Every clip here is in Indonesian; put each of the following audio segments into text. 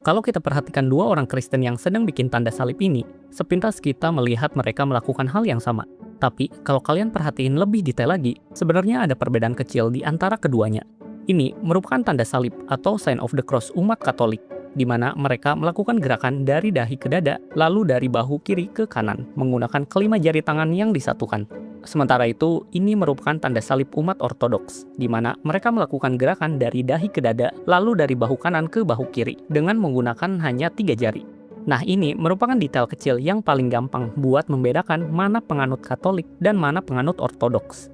Kalau kita perhatikan dua orang Kristen yang sedang bikin tanda salib ini, sepintas kita melihat mereka melakukan hal yang sama. Tapi, kalau kalian perhatiin lebih detail lagi, sebenarnya ada perbedaan kecil di antara keduanya. Ini merupakan tanda salib atau sign of the cross umat Katolik, di mana mereka melakukan gerakan dari dahi ke dada, lalu dari bahu kiri ke kanan, menggunakan kelima jari tangan yang disatukan. Sementara itu, ini merupakan tanda salib umat Ortodoks, di mana mereka melakukan gerakan dari dahi ke dada, lalu dari bahu kanan ke bahu kiri, dengan menggunakan hanya 3 jari. Nah, ini merupakan detail kecil yang paling gampang buat membedakan mana penganut Katolik dan mana penganut Ortodoks.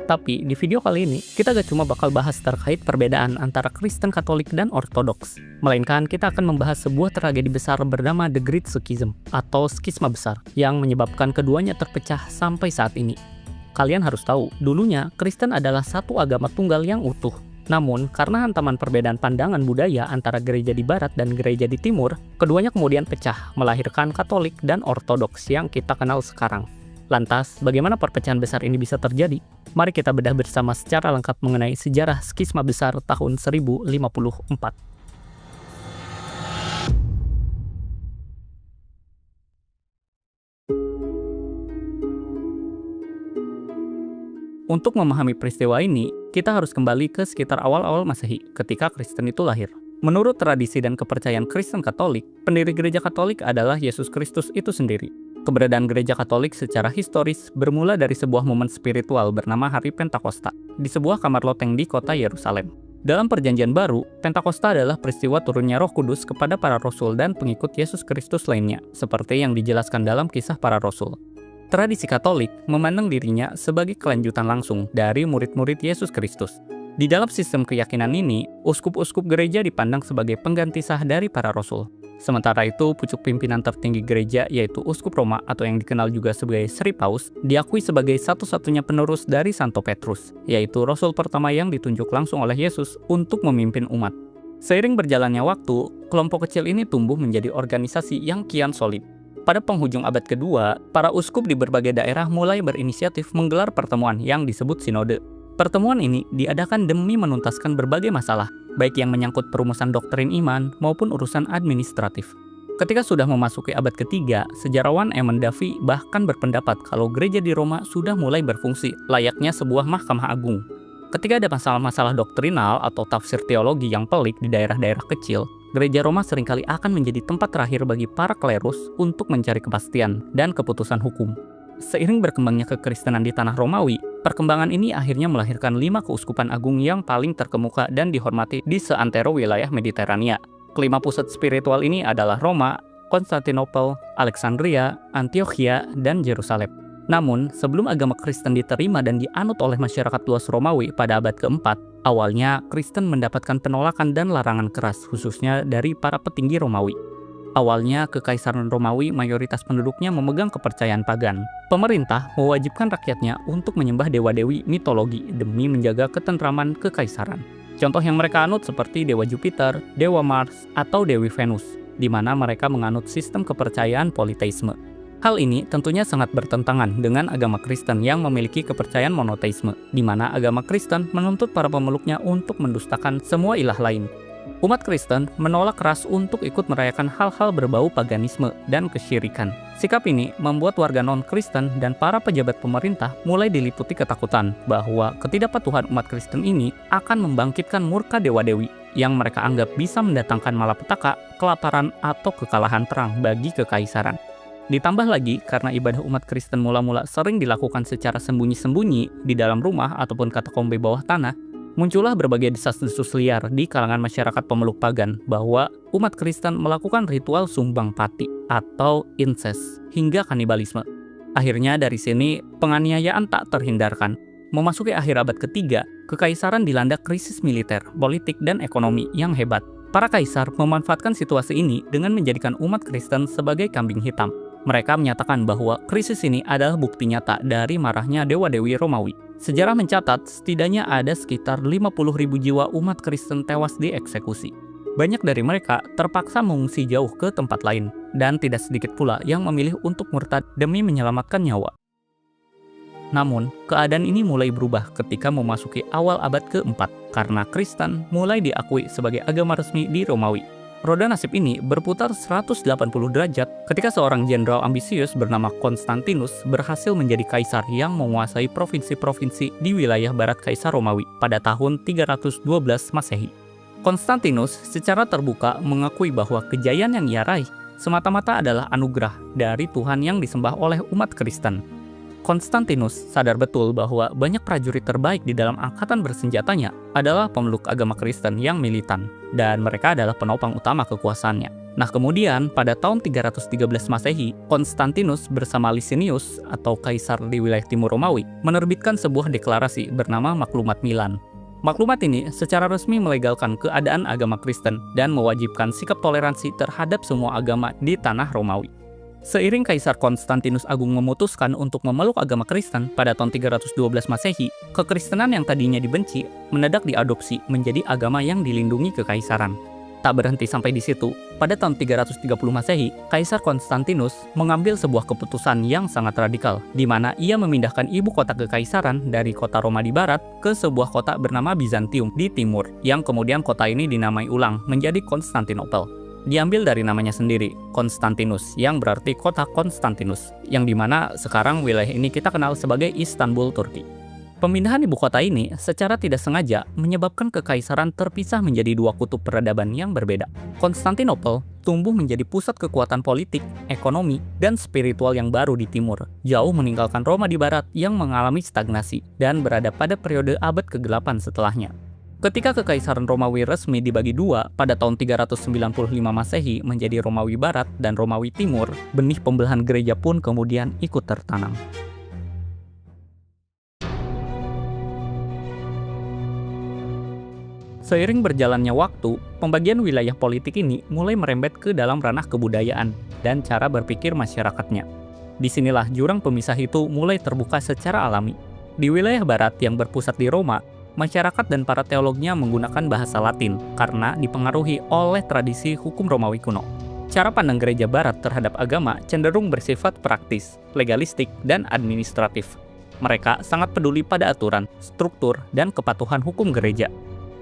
Tapi, di video kali ini, kita gak cuma bakal bahas terkait perbedaan antara Kristen Katolik dan Ortodoks, melainkan kita akan membahas sebuah tragedi besar bernama The Great Schism, atau skisma besar, yang menyebabkan keduanya terpecah sampai saat ini. Kalian harus tahu, dulunya Kristen adalah satu agama tunggal yang utuh. Namun, karena hantaman perbedaan pandangan budaya antara gereja di barat dan gereja di timur, keduanya kemudian pecah, melahirkan Katolik dan Ortodoks yang kita kenal sekarang. Lantas, bagaimana perpecahan besar ini bisa terjadi? Mari kita bedah bersama secara lengkap mengenai sejarah skisma besar tahun 1054. Untuk memahami peristiwa ini, kita harus kembali ke sekitar awal-awal Masehi, ketika Kristen itu lahir. Menurut tradisi dan kepercayaan Kristen Katolik, pendiri gereja Katolik adalah Yesus Kristus itu sendiri. Keberadaan gereja Katolik secara historis bermula dari sebuah momen spiritual bernama Hari Pentakosta, di sebuah kamar loteng di kota Yerusalem. Dalam Perjanjian Baru, Pentakosta adalah peristiwa turunnya Roh Kudus kepada para rasul dan pengikut Yesus Kristus lainnya, seperti yang dijelaskan dalam Kisah Para Rasul. Tradisi Katolik memandang dirinya sebagai kelanjutan langsung dari murid-murid Yesus Kristus. Di dalam sistem keyakinan ini, uskup-uskup gereja dipandang sebagai pengganti sah dari para rasul. Sementara itu, pucuk pimpinan tertinggi gereja yaitu Uskup Roma atau yang dikenal juga sebagai Sri Paus, diakui sebagai satu-satunya penerus dari Santo Petrus, yaitu rasul pertama yang ditunjuk langsung oleh Yesus untuk memimpin umat. Seiring berjalannya waktu, kelompok kecil ini tumbuh menjadi organisasi yang kian solid. Pada penghujung abad kedua, para uskup di berbagai daerah mulai berinisiatif menggelar pertemuan yang disebut sinode. Pertemuan ini diadakan demi menuntaskan berbagai masalah, baik yang menyangkut perumusan doktrin iman maupun urusan administratif. Ketika sudah memasuki abad ketiga, sejarawan Emon Davy bahkan berpendapat kalau gereja di Roma sudah mulai berfungsi layaknya sebuah mahkamah agung. Ketika ada masalah-masalah doktrinal atau tafsir teologi yang pelik di daerah-daerah kecil, gereja Roma seringkali akan menjadi tempat terakhir bagi para klerus untuk mencari kepastian dan keputusan hukum. Seiring berkembangnya kekristenan di tanah Romawi, perkembangan ini akhirnya melahirkan 5 keuskupan agung yang paling terkemuka dan dihormati di seantero wilayah Mediterania. Kelima pusat spiritual ini adalah Roma, Konstantinopel, Alexandria, Antiokhia, dan Yerusalem. Namun, sebelum agama Kristen diterima dan dianut oleh masyarakat luas Romawi pada abad keempat, awalnya Kristen mendapatkan penolakan dan larangan keras, khususnya dari para petinggi Romawi. Awalnya, Kekaisaran Romawi mayoritas penduduknya memegang kepercayaan pagan. Pemerintah mewajibkan rakyatnya untuk menyembah dewa-dewi mitologi demi menjaga ketentraman kekaisaran. Contoh yang mereka anut seperti Dewa Jupiter, Dewa Mars, atau Dewi Venus, di mana mereka menganut sistem kepercayaan politeisme. Hal ini tentunya sangat bertentangan dengan agama Kristen yang memiliki kepercayaan monoteisme, di mana agama Kristen menuntut para pemeluknya untuk mendustakan semua ilah lain. Umat Kristen menolak keras untuk ikut merayakan hal-hal berbau paganisme dan kesyirikan. Sikap ini membuat warga non-Kristen dan para pejabat pemerintah mulai diliputi ketakutan bahwa ketidakpatuhan umat Kristen ini akan membangkitkan murka dewa-dewi yang mereka anggap bisa mendatangkan malapetaka, kelaparan, atau kekalahan perang bagi kekaisaran. Ditambah lagi, karena ibadah umat Kristen mula-mula sering dilakukan secara sembunyi-sembunyi di dalam rumah ataupun katakombe bawah tanah, muncullah berbagai desas-desus liar di kalangan masyarakat pemeluk pagan bahwa umat Kristen melakukan ritual sumbang pati atau incest hingga kanibalisme. Akhirnya dari sini penganiayaan tak terhindarkan. Memasuki akhir abad ketiga, kekaisaran dilanda krisis militer, politik, dan ekonomi yang hebat. Para kaisar memanfaatkan situasi ini dengan menjadikan umat Kristen sebagai kambing hitam. Mereka menyatakan bahwa krisis ini adalah bukti nyata dari marahnya dewa-dewi Romawi. Sejarah mencatat setidaknya ada sekitar 50.000 jiwa umat Kristen tewas dieksekusi. Banyak dari mereka terpaksa mengungsi jauh ke tempat lain, dan tidak sedikit pula yang memilih untuk murtad demi menyelamatkan nyawa. Namun, keadaan ini mulai berubah ketika memasuki awal abad keempat, karena Kristen mulai diakui sebagai agama resmi di Romawi. Roda nasib ini berputar 180 derajat ketika seorang jenderal ambisius bernama Konstantinus berhasil menjadi kaisar yang menguasai provinsi-provinsi di wilayah barat Kaisar Romawi pada tahun 312 Masehi. Konstantinus secara terbuka mengakui bahwa kejayaan yang ia raih semata-mata adalah anugerah dari Tuhan yang disembah oleh umat Kristen. Konstantinus sadar betul bahwa banyak prajurit terbaik di dalam angkatan bersenjatanya adalah pemeluk agama Kristen yang militan, dan mereka adalah penopang utama kekuasaannya. Nah kemudian, pada tahun 313 Masehi, Konstantinus bersama Licinius atau kaisar di wilayah timur Romawi menerbitkan sebuah deklarasi bernama Maklumat Milan. Maklumat ini secara resmi melegalkan keadaan agama Kristen dan mewajibkan sikap toleransi terhadap semua agama di tanah Romawi. Seiring Kaisar Konstantinus Agung memutuskan untuk memeluk agama Kristen pada tahun 312 Masehi, kekristenan yang tadinya dibenci mendadak diadopsi menjadi agama yang dilindungi kekaisaran. Tak berhenti sampai di situ, pada tahun 330 Masehi, Kaisar Konstantinus mengambil sebuah keputusan yang sangat radikal, di mana ia memindahkan ibu kota kekaisaran dari kota Roma di barat ke sebuah kota bernama Bizantium di timur, yang kemudian kota ini dinamai ulang menjadi Konstantinopel. Diambil dari namanya sendiri, Konstantinus, yang berarti kota Konstantinus, yang dimana sekarang wilayah ini kita kenal sebagai Istanbul, Turki. Pemindahan ibu kota ini secara tidak sengaja menyebabkan kekaisaran terpisah menjadi dua kutub peradaban yang berbeda. Konstantinopel tumbuh menjadi pusat kekuatan politik, ekonomi, dan spiritual yang baru di timur, jauh meninggalkan Roma di barat yang mengalami stagnasi dan berada pada periode abad ke-8 setelahnya. Ketika Kekaisaran Romawi resmi dibagi dua pada tahun 395 Masehi menjadi Romawi Barat dan Romawi Timur, benih pembelahan gereja pun kemudian ikut tertanam. Seiring berjalannya waktu, pembagian wilayah politik ini mulai merembet ke dalam ranah kebudayaan dan cara berpikir masyarakatnya. Disinilah jurang pemisah itu mulai terbuka secara alami. Di wilayah barat yang berpusat di Roma, masyarakat dan para teolognya menggunakan bahasa Latin karena dipengaruhi oleh tradisi hukum Romawi kuno. Cara pandang gereja barat terhadap agama cenderung bersifat praktis, legalistik, dan administratif. Mereka sangat peduli pada aturan, struktur, dan kepatuhan hukum gereja.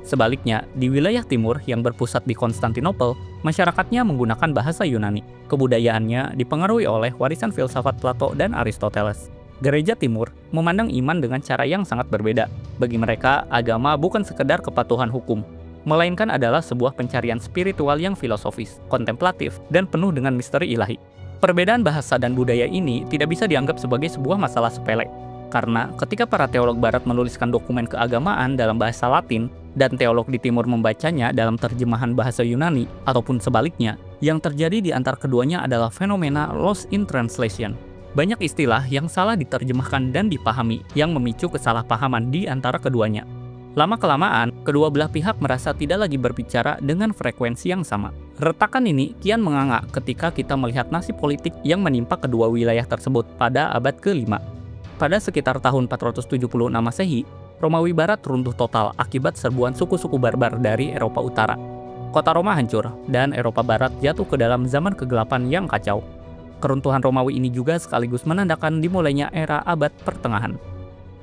Sebaliknya, di wilayah timur yang berpusat di Konstantinopel, masyarakatnya menggunakan bahasa Yunani. Kebudayaannya dipengaruhi oleh warisan filsafat Plato dan Aristoteles. Gereja Timur memandang iman dengan cara yang sangat berbeda. Bagi mereka, agama bukan sekedar kepatuhan hukum, melainkan adalah sebuah pencarian spiritual yang filosofis, kontemplatif, dan penuh dengan misteri ilahi. Perbedaan bahasa dan budaya ini tidak bisa dianggap sebagai sebuah masalah sepele, karena ketika para teolog barat menuliskan dokumen keagamaan dalam bahasa Latin, dan teolog di timur membacanya dalam terjemahan bahasa Yunani, ataupun sebaliknya, yang terjadi di antara keduanya adalah fenomena lost in translation. Banyak istilah yang salah diterjemahkan dan dipahami yang memicu kesalahpahaman di antara keduanya. Lama-kelamaan, kedua belah pihak merasa tidak lagi berbicara dengan frekuensi yang sama. Retakan ini kian menganga ketika kita melihat nasib politik yang menimpa kedua wilayah tersebut pada abad ke-5. Pada sekitar tahun 476 Masehi, Romawi Barat runtuh total akibat serbuan suku-suku barbar dari Eropa Utara. Kota Roma hancur, dan Eropa Barat jatuh ke dalam zaman kegelapan yang kacau. Keruntuhan Romawi ini juga sekaligus menandakan dimulainya era abad pertengahan.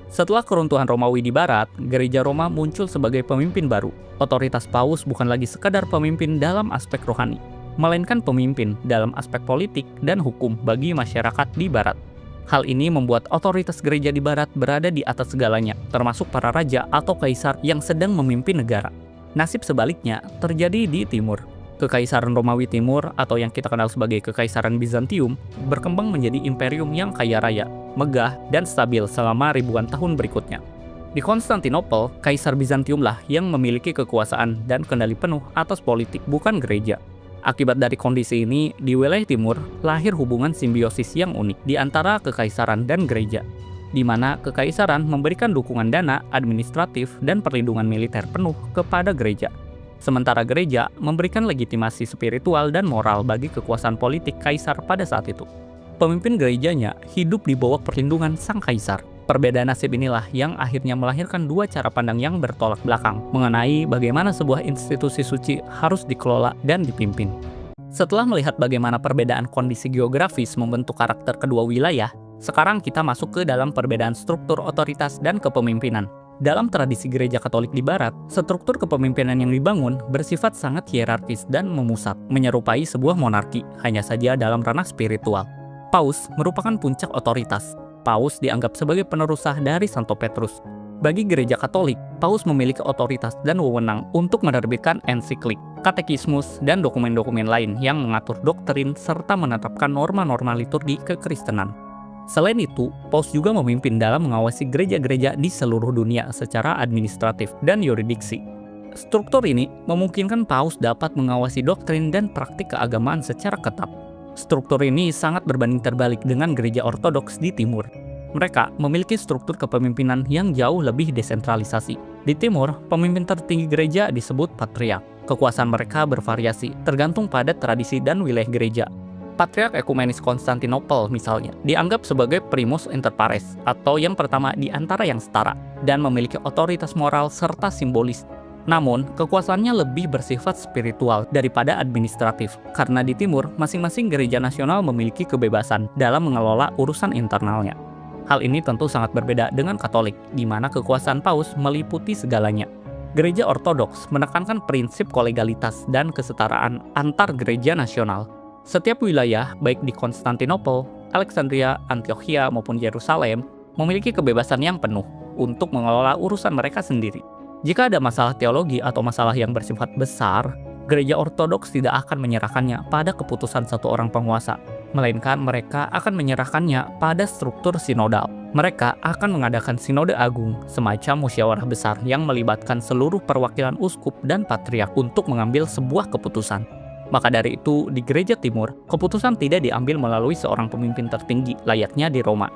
Setelah keruntuhan Romawi di barat, gereja Roma muncul sebagai pemimpin baru. Otoritas Paus bukan lagi sekadar pemimpin dalam aspek rohani, melainkan pemimpin dalam aspek politik dan hukum bagi masyarakat di barat. Hal ini membuat otoritas gereja di barat berada di atas segalanya, termasuk para raja atau kaisar yang sedang memimpin negara. Nasib sebaliknya terjadi di timur. Kekaisaran Romawi Timur atau yang kita kenal sebagai Kekaisaran Bizantium berkembang menjadi imperium yang kaya raya, megah, dan stabil selama ribuan tahun berikutnya. Di Konstantinopel, Kaisar Bizantiumlah yang memiliki kekuasaan dan kendali penuh atas politik, bukan gereja. Akibat dari kondisi ini, di wilayah timur lahir hubungan simbiosis yang unik di antara kekaisaran dan gereja, di mana kekaisaran memberikan dukungan dana, administratif, dan perlindungan militer penuh kepada gereja. Sementara gereja memberikan legitimasi spiritual dan moral bagi kekuasaan politik kaisar pada saat itu. Pemimpin gerejanya hidup di bawah perlindungan sang kaisar. Perbedaan nasib inilah yang akhirnya melahirkan dua cara pandang yang bertolak belakang mengenai bagaimana sebuah institusi suci harus dikelola dan dipimpin. Setelah melihat bagaimana perbedaan kondisi geografis membentuk karakter kedua wilayah, sekarang kita masuk ke dalam perbedaan struktur otoritas dan kepemimpinan. Dalam tradisi gereja Katolik di Barat, struktur kepemimpinan yang dibangun bersifat sangat hierarkis dan memusat, menyerupai sebuah monarki, hanya saja dalam ranah spiritual. Paus merupakan puncak otoritas. Paus dianggap sebagai penerusah dari Santo Petrus. Bagi gereja Katolik, Paus memiliki otoritas dan wewenang untuk menerbitkan ensiklik, katekismus, dan dokumen-dokumen lain yang mengatur doktrin serta menetapkan norma-norma liturgi kekristenan. Selain itu, Paus juga memimpin dalam mengawasi gereja-gereja di seluruh dunia secara administratif dan yuridiksi. Struktur ini memungkinkan Paus dapat mengawasi doktrin dan praktik keagamaan secara ketat. Struktur ini sangat berbanding terbalik dengan gereja ortodoks di Timur. Mereka memiliki struktur kepemimpinan yang jauh lebih desentralisasi. Di Timur, pemimpin tertinggi gereja disebut patriark. Kekuasaan mereka bervariasi, tergantung pada tradisi dan wilayah gereja. Patriark Ekumenis Konstantinopel misalnya, dianggap sebagai primus inter pares, atau yang pertama di antara yang setara, dan memiliki otoritas moral serta simbolis. Namun, kekuasaannya lebih bersifat spiritual daripada administratif, karena di Timur, masing-masing gereja nasional memiliki kebebasan dalam mengelola urusan internalnya. Hal ini tentu sangat berbeda dengan Katolik, di mana kekuasaan Paus meliputi segalanya. Gereja Ortodoks menekankan prinsip kolegalitas dan kesetaraan antar gereja nasional. Setiap wilayah, baik di Konstantinopel, Alexandria, Antioquia, maupun Yerusalem, memiliki kebebasan yang penuh untuk mengelola urusan mereka sendiri. Jika ada masalah teologi atau masalah yang bersifat besar, gereja ortodoks tidak akan menyerahkannya pada keputusan satu orang penguasa, melainkan mereka akan menyerahkannya pada struktur sinodal. Mereka akan mengadakan sinode agung, semacam musyawarah besar yang melibatkan seluruh perwakilan uskup dan patriark untuk mengambil sebuah keputusan. Maka dari itu, di gereja Timur, keputusan tidak diambil melalui seorang pemimpin tertinggi, layaknya di Roma.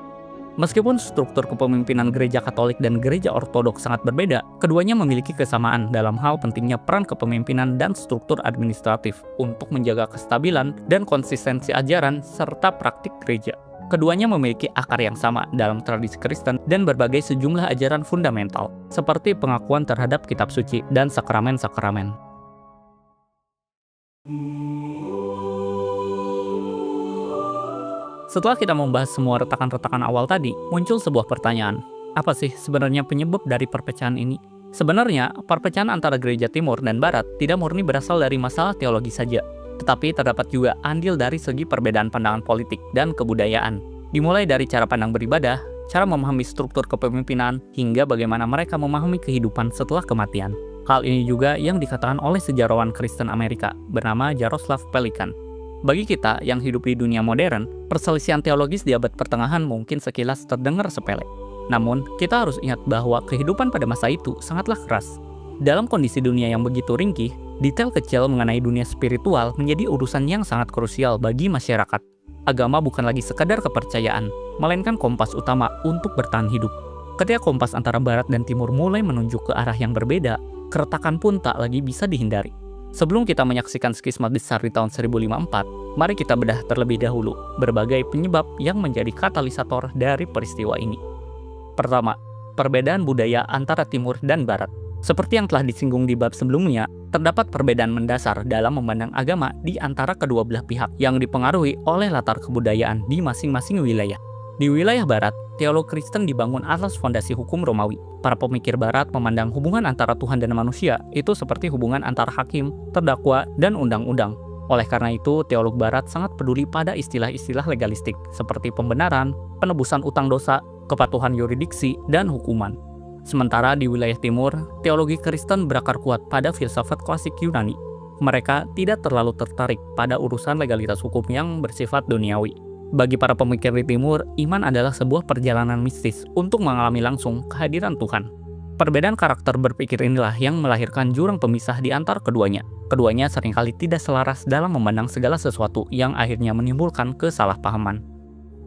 Meskipun struktur kepemimpinan gereja Katolik dan gereja Ortodoks sangat berbeda, keduanya memiliki kesamaan dalam hal pentingnya peran kepemimpinan dan struktur administratif untuk menjaga kestabilan dan konsistensi ajaran serta praktik gereja. Keduanya memiliki akar yang sama dalam tradisi Kristen dan berbagai sejumlah ajaran fundamental, seperti pengakuan terhadap kitab suci dan sakramen-sakramen. Setelah kita membahas semua retakan-retakan awal tadi, muncul sebuah pertanyaan. Apa sih sebenarnya penyebab dari perpecahan ini? Sebenarnya, perpecahan antara gereja Timur dan Barat tidak murni berasal dari masalah teologi saja, tetapi terdapat juga andil dari segi perbedaan pandangan politik dan kebudayaan. Dimulai dari cara pandang beribadah, cara memahami struktur kepemimpinan, hingga bagaimana mereka memahami kehidupan setelah kematian. Hal ini juga yang dikatakan oleh sejarawan Kristen Amerika bernama Jaroslav Pelikan. Bagi kita yang hidup di dunia modern, perselisihan teologis di abad pertengahan mungkin sekilas terdengar sepele. Namun, kita harus ingat bahwa kehidupan pada masa itu sangatlah keras. Dalam kondisi dunia yang begitu ringkih, detail kecil mengenai dunia spiritual menjadi urusan yang sangat krusial bagi masyarakat. Agama bukan lagi sekadar kepercayaan, melainkan kompas utama untuk bertahan hidup. Ketika kompas antara Barat dan Timur mulai menunjuk ke arah yang berbeda, keretakan pun tak lagi bisa dihindari. Sebelum kita menyaksikan skisma besar di tahun 1054, mari kita bedah terlebih dahulu berbagai penyebab yang menjadi katalisator dari peristiwa ini. Pertama, perbedaan budaya antara Timur dan Barat. Seperti yang telah disinggung di bab sebelumnya, terdapat perbedaan mendasar dalam memandang agama di antara kedua belah pihak yang dipengaruhi oleh latar kebudayaan di masing-masing wilayah. Di wilayah Barat, teolog Kristen dibangun atas fondasi hukum Romawi. Para pemikir Barat memandang hubungan antara Tuhan dan manusia itu seperti hubungan antara hakim, terdakwa, dan undang-undang. Oleh karena itu, teolog Barat sangat peduli pada istilah-istilah legalistik seperti pembenaran, penebusan utang dosa, kepatuhan yuridiksi, dan hukuman. Sementara di wilayah Timur, teologi Kristen berakar kuat pada filsafat klasik Yunani. Mereka tidak terlalu tertarik pada urusan legalitas hukum yang bersifat duniawi. Bagi para pemikir di Timur, iman adalah sebuah perjalanan mistis untuk mengalami langsung kehadiran Tuhan. Perbedaan karakter berpikir inilah yang melahirkan jurang pemisah di antara keduanya. Keduanya seringkali tidak selaras dalam memandang segala sesuatu yang akhirnya menimbulkan kesalahpahaman.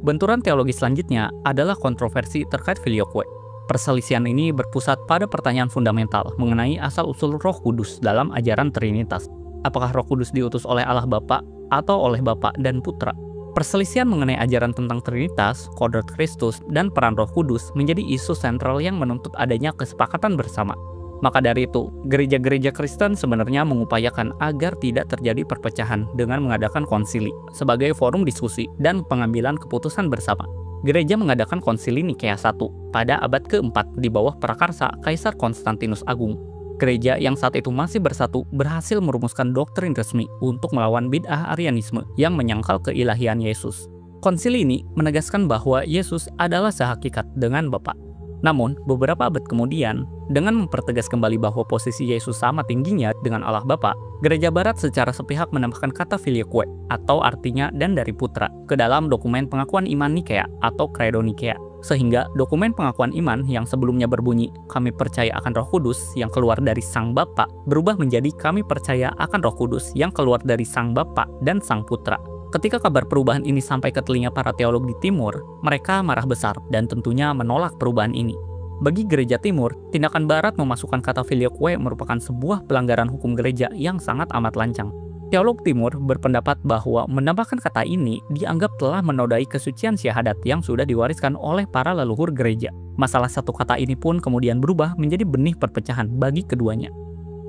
Benturan teologi selanjutnya adalah kontroversi terkait filioque. Perselisihan ini berpusat pada pertanyaan fundamental mengenai asal-usul Roh Kudus dalam ajaran Trinitas. Apakah Roh Kudus diutus oleh Allah Bapa atau oleh Bapa dan Putra? Perselisihan mengenai ajaran tentang Trinitas, kodrat Kristus, dan peran Roh Kudus menjadi isu sentral yang menuntut adanya kesepakatan bersama. Maka dari itu, gereja-gereja Kristen sebenarnya mengupayakan agar tidak terjadi perpecahan dengan mengadakan konsili sebagai forum diskusi dan pengambilan keputusan bersama. gereja mengadakan konsili Nikea I pada abad ke-4 di bawah prakarsa Kaisar Konstantinus Agung. Gereja yang saat itu masih bersatu berhasil merumuskan doktrin resmi untuk melawan bid'ah Arianisme yang menyangkal keilahian Yesus. Konsili ini menegaskan bahwa Yesus adalah sehakikat dengan Bapa. Namun, beberapa abad kemudian, dengan mempertegas kembali bahwa posisi Yesus sama tingginya dengan Allah Bapa, Gereja Barat secara sepihak menambahkan kata filioque atau artinya dan dari putra ke dalam dokumen pengakuan iman Nikea atau Credo Nikea. Sehingga dokumen pengakuan iman yang sebelumnya berbunyi kami percaya akan Roh Kudus yang keluar dari Sang Bapa berubah menjadi kami percaya akan Roh Kudus yang keluar dari Sang Bapa dan Sang Putra. Ketika kabar perubahan ini sampai ke telinga para teolog di Timur, mereka marah besar dan tentunya menolak perubahan ini. Bagi gereja Timur, tindakan Barat memasukkan kata filioque merupakan sebuah pelanggaran hukum gereja yang sangat amat lancang. Teolog Timur berpendapat bahwa menambahkan kata ini dianggap telah menodai kesucian syahadat yang sudah diwariskan oleh para leluhur gereja. Masalah satu kata ini pun kemudian berubah menjadi benih perpecahan bagi keduanya.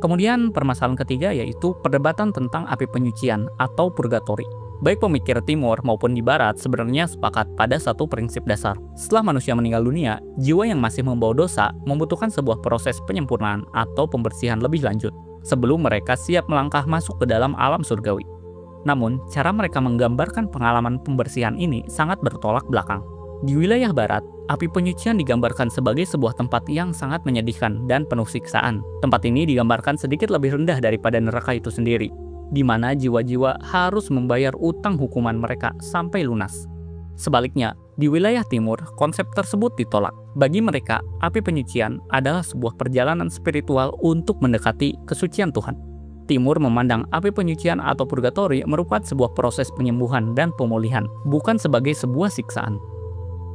Kemudian permasalahan ketiga yaitu perdebatan tentang api penyucian atau purgatori. Baik pemikir Timur maupun di Barat sebenarnya sepakat pada satu prinsip dasar. Setelah manusia meninggal dunia, jiwa yang masih membawa dosa membutuhkan sebuah proses penyempurnaan atau pembersihan lebih lanjut sebelum mereka siap melangkah masuk ke dalam alam surgawi. Namun, cara mereka menggambarkan pengalaman pembersihan ini sangat bertolak belakang. Di wilayah Barat, api penyucian digambarkan sebagai sebuah tempat yang sangat menyedihkan dan penuh siksaan. Tempat ini digambarkan sedikit lebih rendah daripada neraka itu sendiri, di mana jiwa-jiwa harus membayar utang hukuman mereka sampai lunas. Sebaliknya, di wilayah Timur, konsep tersebut ditolak. Bagi mereka, api penyucian adalah sebuah perjalanan spiritual untuk mendekati kesucian Tuhan. Timur memandang api penyucian atau purgatori merupakan sebuah proses penyembuhan dan pemulihan, bukan sebagai sebuah siksaan.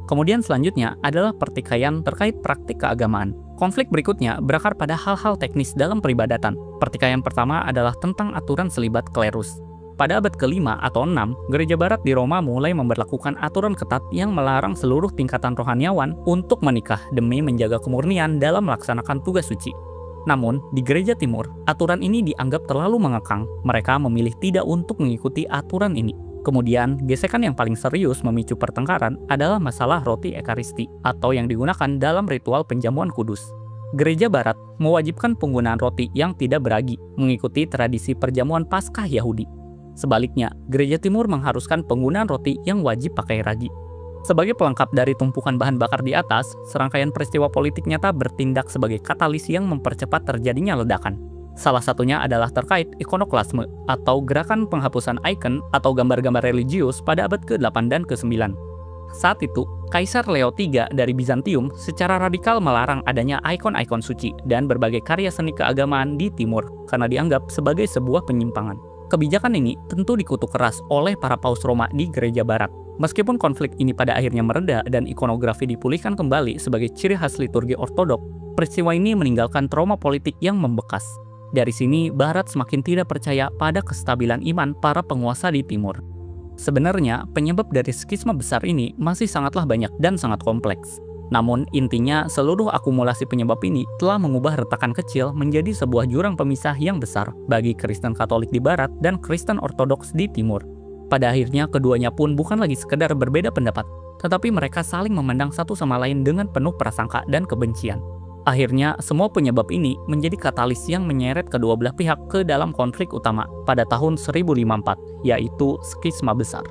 Kemudian selanjutnya adalah pertikaian terkait praktik keagamaan. Konflik berikutnya berakar pada hal-hal teknis dalam peribadatan. Pertikaian pertama adalah tentang aturan selibat klerus. Pada abad ke-5 atau 6, Gereja Barat di Roma mulai memberlakukan aturan ketat yang melarang seluruh tingkatan rohaniawan untuk menikah demi menjaga kemurnian dalam melaksanakan tugas suci. Namun, di Gereja Timur, aturan ini dianggap terlalu mengekang. Mereka memilih tidak untuk mengikuti aturan ini. Kemudian, gesekan yang paling serius memicu pertengkaran adalah masalah roti ekaristi atau yang digunakan dalam ritual penjamuan kudus. Gereja Barat mewajibkan penggunaan roti yang tidak beragi, mengikuti tradisi perjamuan Paskah Yahudi. Sebaliknya, Gereja Timur mengharuskan penggunaan roti yang wajib pakai ragi. Sebagai pelengkap dari tumpukan bahan bakar di atas, serangkaian peristiwa politik nyata bertindak sebagai katalis yang mempercepat terjadinya ledakan. Salah satunya adalah terkait ikonoklasme atau gerakan penghapusan ikon atau gambar-gambar religius pada abad ke-8 dan ke-9. Saat itu, Kaisar Leo III dari Bizantium secara radikal melarang adanya ikon-ikon suci dan berbagai karya seni keagamaan di Timur karena dianggap sebagai sebuah penyimpangan. Kebijakan ini tentu dikutuk keras oleh para paus Roma di Gereja Barat. Meskipun konflik ini pada akhirnya mereda dan ikonografi dipulihkan kembali sebagai ciri khas liturgi ortodok, peristiwa ini meninggalkan trauma politik yang membekas. Dari sini, Barat semakin tidak percaya pada kestabilan iman para penguasa di Timur. Sebenarnya, penyebab dari skisma besar ini masih sangatlah banyak dan sangat kompleks. Namun, intinya seluruh akumulasi penyebab ini telah mengubah retakan kecil menjadi sebuah jurang pemisah yang besar bagi Kristen Katolik di Barat dan Kristen Ortodoks di Timur. Pada akhirnya, keduanya pun bukan lagi sekedar berbeda pendapat, tetapi mereka saling memandang satu sama lain dengan penuh prasangka dan kebencian. Akhirnya, semua penyebab ini menjadi katalis yang menyeret kedua belah pihak ke dalam konflik utama pada tahun 1054, yaitu skisma besar.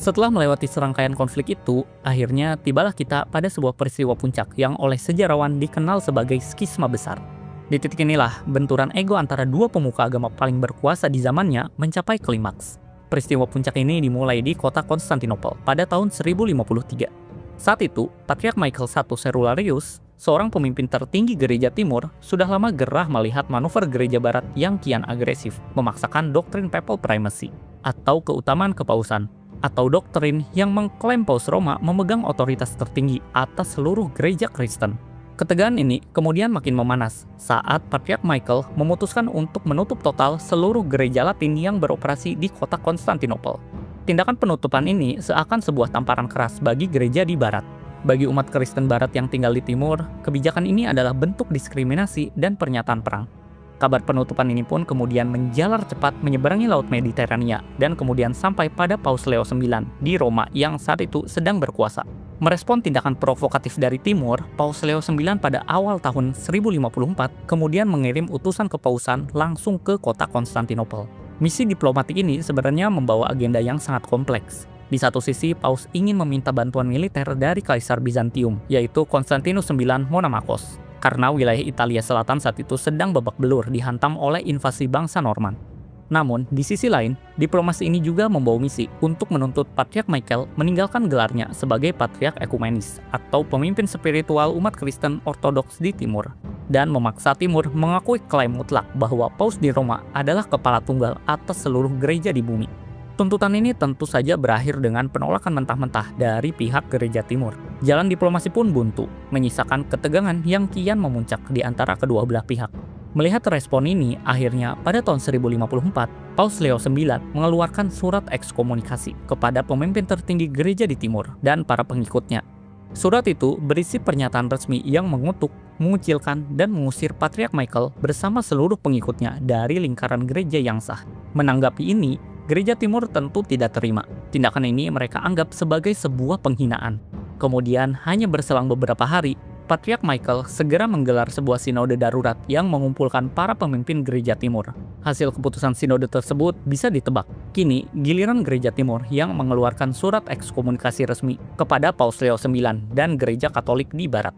Setelah melewati serangkaian konflik itu, akhirnya tibalah kita pada sebuah peristiwa puncak yang oleh sejarawan dikenal sebagai skisma besar. Di titik inilah, benturan ego antara dua pemuka agama paling berkuasa di zamannya mencapai klimaks. Peristiwa puncak ini dimulai di kota Konstantinopel pada tahun 1053. Saat itu, Patriark Michael I Cerularius, seorang pemimpin tertinggi Gereja Timur, sudah lama gerah melihat manuver Gereja Barat yang kian agresif, memaksakan doktrin papal primacy, atau keutamaan kepausan, atau doktrin yang mengklaim Paus Roma memegang otoritas tertinggi atas seluruh gereja Kristen. Ketegangan ini kemudian makin memanas saat Patriark Michael memutuskan untuk menutup total seluruh gereja Latin yang beroperasi di kota Konstantinopel. Tindakan penutupan ini seakan sebuah tamparan keras bagi gereja di Barat. Bagi umat Kristen Barat yang tinggal di Timur, kebijakan ini adalah bentuk diskriminasi dan pernyataan perang. Kabar penutupan ini pun kemudian menjalar cepat menyeberangi Laut Mediterania dan kemudian sampai pada Paus Leo IX di Roma yang saat itu sedang berkuasa. Merespon tindakan provokatif dari timur, Paus Leo IX pada awal tahun 1054 kemudian mengirim utusan kepausan langsung ke kota Konstantinopel. Misi diplomatik ini sebenarnya membawa agenda yang sangat kompleks. Di satu sisi, Paus ingin meminta bantuan militer dari Kaisar Bizantium, yaitu Konstantinus IX Monamakos, karena wilayah Italia Selatan saat itu sedang babak belur dihantam oleh invasi bangsa Norman. Namun, di sisi lain, diplomasi ini juga membawa misi untuk menuntut Patriark Michael meninggalkan gelarnya sebagai Patriark Ekumenis atau pemimpin spiritual umat Kristen Ortodoks di Timur, dan memaksa Timur mengakui klaim mutlak bahwa Paus di Roma adalah kepala tunggal atas seluruh gereja di bumi. Tuntutan ini tentu saja berakhir dengan penolakan mentah-mentah dari pihak gereja Timur. Jalan diplomasi pun buntu, menyisakan ketegangan yang kian memuncak di antara kedua belah pihak. Melihat respon ini, akhirnya pada tahun 1054, Paus Leo IX mengeluarkan surat ekskomunikasi kepada pemimpin tertinggi gereja di Timur dan para pengikutnya. Surat itu berisi pernyataan resmi yang mengutuk, mengucilkan, dan mengusir Patriark Michael bersama seluruh pengikutnya dari lingkaran gereja yang sah. Menanggapi ini, gereja Timur tentu tidak terima. Tindakan ini mereka anggap sebagai sebuah penghinaan. Kemudian, hanya berselang beberapa hari, Patriark Michael segera menggelar sebuah sinode darurat yang mengumpulkan para pemimpin gereja Timur. Hasil keputusan sinode tersebut bisa ditebak. Kini, giliran gereja Timur yang mengeluarkan surat ekskomunikasi resmi kepada Paus Leo IX dan gereja Katolik di Barat.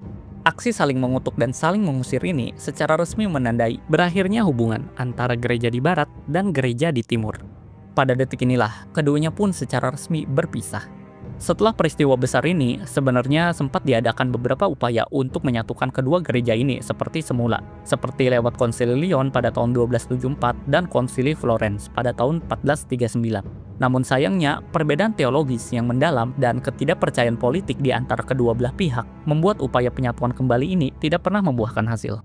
Aksi saling mengutuk dan saling mengusir ini secara resmi menandai berakhirnya hubungan antara gereja di Barat dan gereja di Timur. Pada detik inilah, keduanya pun secara resmi berpisah. Setelah peristiwa besar ini, sebenarnya sempat diadakan beberapa upaya untuk menyatukan kedua gereja ini seperti semula, seperti lewat Konsili Lyon pada tahun 1274 dan Konsili Florence pada tahun 1439. Namun sayangnya, perbedaan teologis yang mendalam dan ketidakpercayaan politik di antara kedua belah pihak membuat upaya penyatuan kembali ini tidak pernah membuahkan hasil.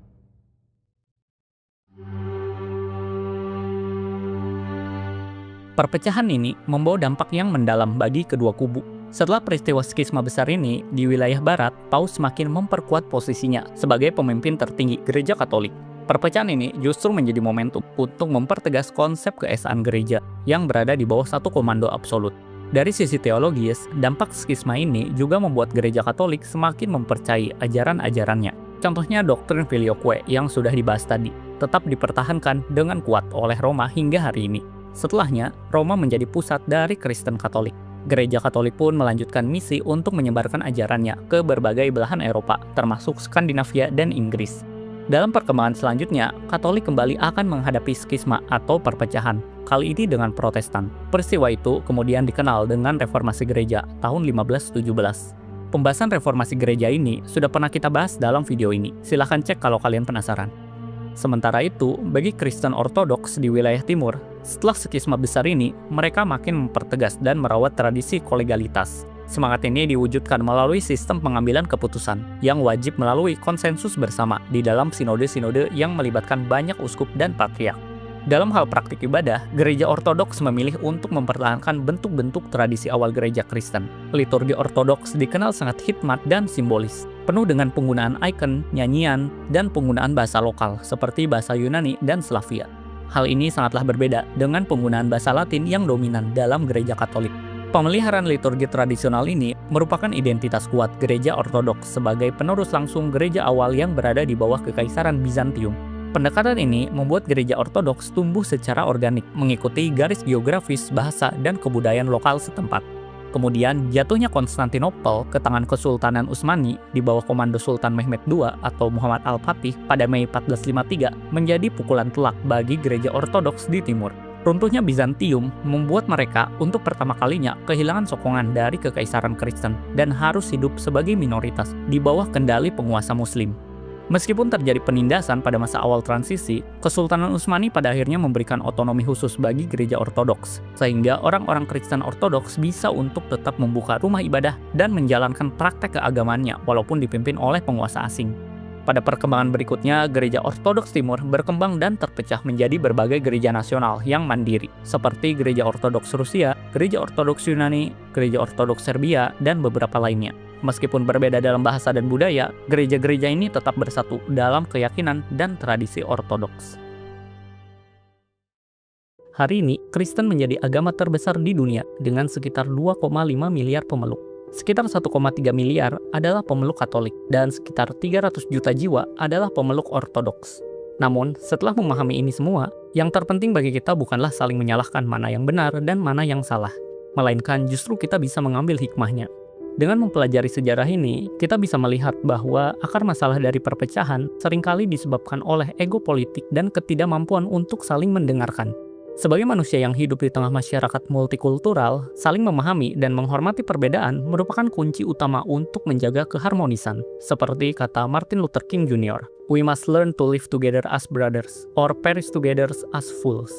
Perpecahan ini membawa dampak yang mendalam bagi kedua kubu. Setelah peristiwa skisma besar ini, di wilayah Barat, Paus semakin memperkuat posisinya sebagai pemimpin tertinggi gereja Katolik. Perpecahan ini justru menjadi momentum untuk mempertegas konsep keesaan gereja yang berada di bawah satu komando absolut. Dari sisi teologis, dampak skisma ini juga membuat gereja Katolik semakin mempercayai ajaran-ajarannya. Contohnya doktrin filioque yang sudah dibahas tadi, tetap dipertahankan dengan kuat oleh Roma hingga hari ini. Setelahnya, Roma menjadi pusat dari Kristen Katolik. Gereja Katolik pun melanjutkan misi untuk menyebarkan ajarannya ke berbagai belahan Eropa, termasuk Skandinavia dan Inggris. Dalam perkembangan selanjutnya, Katolik kembali akan menghadapi skisma atau perpecahan, kali ini dengan Protestan. Peristiwa itu kemudian dikenal dengan Reformasi Gereja tahun 1517. Pembahasan reformasi gereja ini sudah pernah kita bahas dalam video ini, silahkan cek kalau kalian penasaran. Sementara itu, bagi Kristen Ortodoks di wilayah Timur, setelah skisma besar ini, mereka makin mempertegas dan merawat tradisi kolegalitas. Semangat ini diwujudkan melalui sistem pengambilan keputusan yang wajib melalui konsensus bersama di dalam sinode-sinode yang melibatkan banyak uskup dan patriark. Dalam hal praktik ibadah, gereja Ortodoks memilih untuk mempertahankan bentuk-bentuk tradisi awal gereja Kristen. Liturgi Ortodoks dikenal sangat hikmat dan simbolis, penuh dengan penggunaan ikon, nyanyian, dan penggunaan bahasa lokal seperti bahasa Yunani dan Slavia. Hal ini sangatlah berbeda dengan penggunaan bahasa Latin yang dominan dalam gereja Katolik. Pemeliharaan liturgi tradisional ini merupakan identitas kuat gereja Ortodoks sebagai penerus langsung gereja awal yang berada di bawah kekaisaran Bizantium. Pendekatan ini membuat gereja Ortodoks tumbuh secara organik, mengikuti garis geografis, bahasa, dan kebudayaan lokal setempat. Kemudian, jatuhnya Konstantinopel ke tangan Kesultanan Utsmani di bawah komando Sultan Mehmed II atau Muhammad Al-Fatih pada Mei 1453 menjadi pukulan telak bagi gereja Ortodoks di Timur. Runtuhnya Bizantium membuat mereka untuk pertama kalinya kehilangan sokongan dari kekaisaran Kristen dan harus hidup sebagai minoritas di bawah kendali penguasa Muslim. Meskipun terjadi penindasan pada masa awal transisi, Kesultanan Utsmani pada akhirnya memberikan otonomi khusus bagi gereja Ortodoks, sehingga orang-orang Kristen Ortodoks bisa untuk tetap membuka rumah ibadah dan menjalankan praktek keagamannya walaupun dipimpin oleh penguasa asing. Pada perkembangan berikutnya, gereja Ortodoks Timur berkembang dan terpecah menjadi berbagai gereja nasional yang mandiri, seperti gereja Ortodoks Rusia, gereja Ortodoks Yunani, gereja Ortodoks Serbia, dan beberapa lainnya. Meskipun berbeda dalam bahasa dan budaya, gereja-gereja ini tetap bersatu dalam keyakinan dan tradisi Ortodoks. Hari ini, Kristen menjadi agama terbesar di dunia dengan sekitar 2,5 miliar pemeluk. Sekitar 1,3 miliar adalah pemeluk Katolik dan sekitar 300 juta jiwa adalah pemeluk Ortodoks. Namun, setelah memahami ini semua, yang terpenting bagi kita bukanlah saling menyalahkan mana yang benar dan mana yang salah, melainkan justru kita bisa mengambil hikmahnya. Dengan mempelajari sejarah ini, kita bisa melihat bahwa akar masalah dari perpecahan seringkali disebabkan oleh ego politik dan ketidakmampuan untuk saling mendengarkan. Sebagai manusia yang hidup di tengah masyarakat multikultural, saling memahami dan menghormati perbedaan merupakan kunci utama untuk menjaga keharmonisan. Seperti kata Martin Luther King Jr., "We must learn to live together as brothers, or perish together as fools."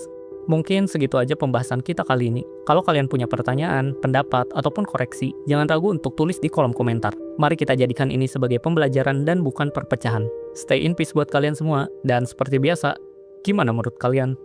Mungkin segitu aja pembahasan kita kali ini. Kalau kalian punya pertanyaan, pendapat, ataupun koreksi, jangan ragu untuk tulis di kolom komentar. Mari kita jadikan ini sebagai pembelajaran dan bukan perpecahan. Stay in peace buat kalian semua, dan seperti biasa, gimana menurut kalian?